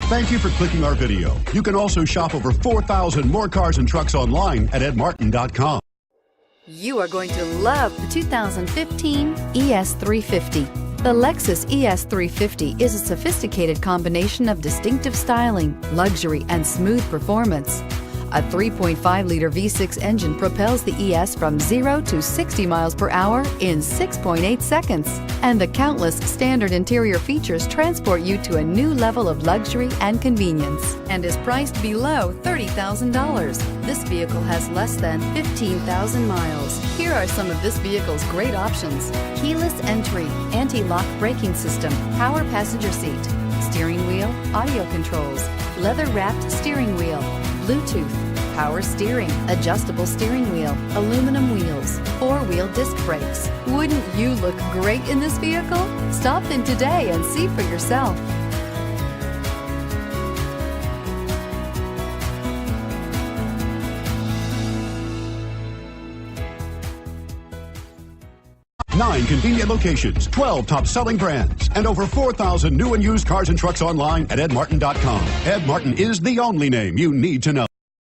Thank you for clicking our video. You can also shop over 4,000 more cars and trucks online at edmartin.com. You are going to love the 2015 ES350. The Lexus ES350 is a sophisticated combination of distinctive styling, luxury, and smooth performance. A 3.5-liter V6 engine propels the ES from 0 to 60 miles per hour in 6.8 seconds. And the countless standard interior features transport you to a new level of luxury and convenience, and is priced below $30,000. This vehicle has less than 15,000 miles. Here are some of this vehicle's great options: keyless entry, anti-lock braking system, power passenger seat, steering wheel audio controls, leather-wrapped steering wheel, Bluetooth, power steering, adjustable steering wheel, aluminum wheels, four-wheel disc brakes. Wouldn't you look great in this vehicle? Stop in today and see for yourself. Nine convenient locations, 12 top-selling brands, and over 4,000 new and used cars and trucks online at edmartin.com. Ed Martin is the only name you need to know.